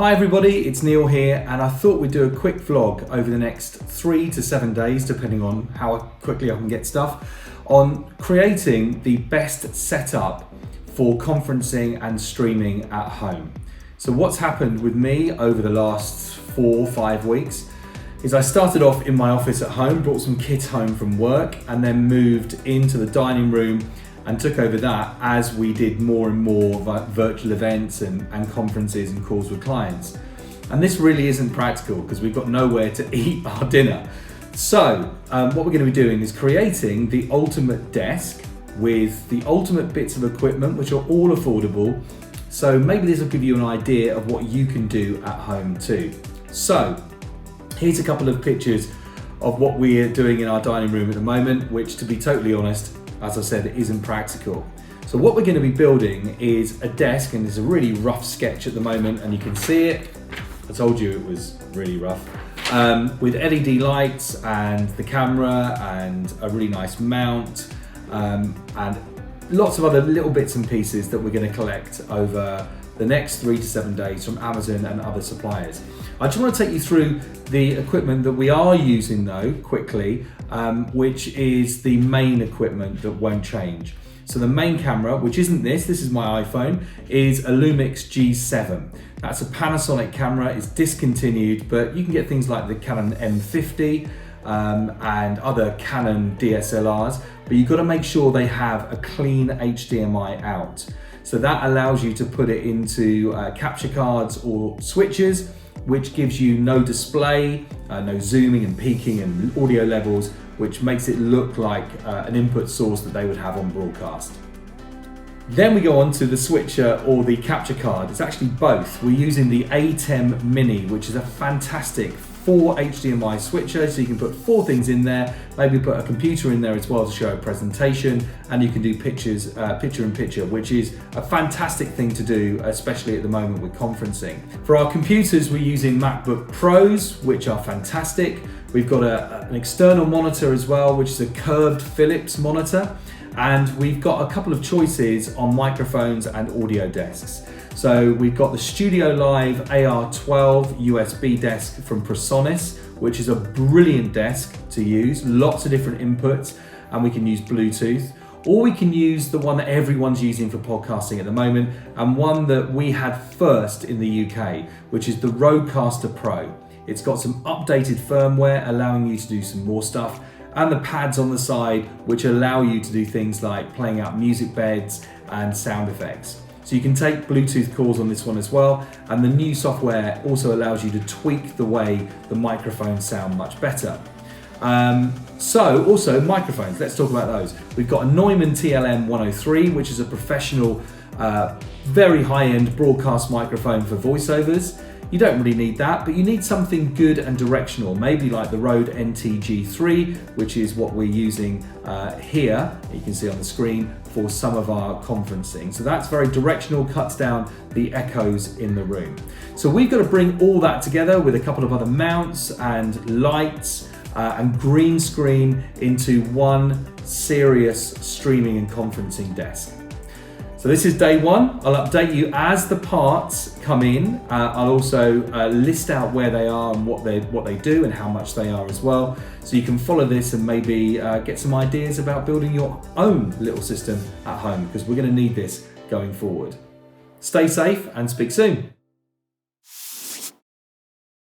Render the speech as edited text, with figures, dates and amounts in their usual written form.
Hi everybody, it's Neil here, and I thought we'd do a quick vlog over the next 3 to 7 days, depending on how quickly I can get stuff, on creating the best setup for conferencing and streaming at home. So what's happened with me over the last 4 or 5 weeks is I started off in my office at home, brought some kit home from work, and then moved into the dining room and took over that as we did more and more virtual events and conferences and calls with clients. And this really isn't practical because we've got nowhere to eat our dinner. So what we're going to be doing is creating the ultimate desk with the ultimate bits of equipment, which are all affordable. So maybe this will give you an idea of what you can do at home too. So here's a couple of pictures of what we're doing in our dining room at the moment, which, to be totally honest, as I said, isn't practical. So what we're going to be building is a desk, and it's a really rough sketch at the moment, and you can see it. I told you it was really rough. With LED lights and the camera and a really nice mount, and lots of other little bits and pieces that we're going to collect over the next 3 to 7 days from Amazon and other suppliers. I just want to take you through the equipment that we are using though, quickly, which is the main equipment that won't change. So the main camera, which isn't this is my iPhone, is a Lumix G7. That's a Panasonic camera, it's discontinued, but you can get things like the Canon M50 and other Canon DSLRs, but you've got to make sure they have a clean HDMI out. So that allows you to put it into capture cards or switches, which gives you no display, no zooming and peaking and audio levels, which makes it look like an input source that they would have on broadcast. Then we go on to the switcher or the capture card. It's actually both. We're using the A10 Mini, which is a fantastic 4 HDMI switcher, so you can put 4 things in there, maybe put a computer in there as well to show a presentation, and you can do pictures, picture-in-picture, which is a fantastic thing to do, especially at the moment with conferencing. For our computers, we're using MacBook Pros, which are fantastic. We've got an external monitor as well, which is a curved Philips monitor, and we've got a couple of choices on microphones and audio desks. So we've got the Studio Live AR12 USB desk from Presonus, which is a brilliant desk to use, lots of different inputs, and we can use Bluetooth. Or we can use the one that everyone's using for podcasting at the moment, and one that we had first in the UK, which is the Rodecaster Pro. It's got some updated firmware allowing you to do some more stuff, and the pads on the side which allow you to do things like playing out music beds and sound effects. So you can take Bluetooth calls on this one as well, and the new software also allows you to tweak the way the microphones sound much better. So also microphones, let's talk about those. We've got a Neumann TLM 103, which is a professional, very high-end broadcast microphone for voiceovers. You don't really need that, but you need something good and directional, maybe like the Rode NT-G3, which is what we're using here, you can see on the screen, for some of our conferencing. So that's very directional, cuts down the echoes in the room. So we've got to bring all that together with a couple of other mounts and lights and green screen into one serious streaming and conferencing desk. So this is day 1. I'll update you as the parts come in. I'll also list out where they are and what they do and how much they are as well. So you can follow this and maybe get some ideas about building your own little system at home, because we're going to need this going forward. Stay safe and speak soon.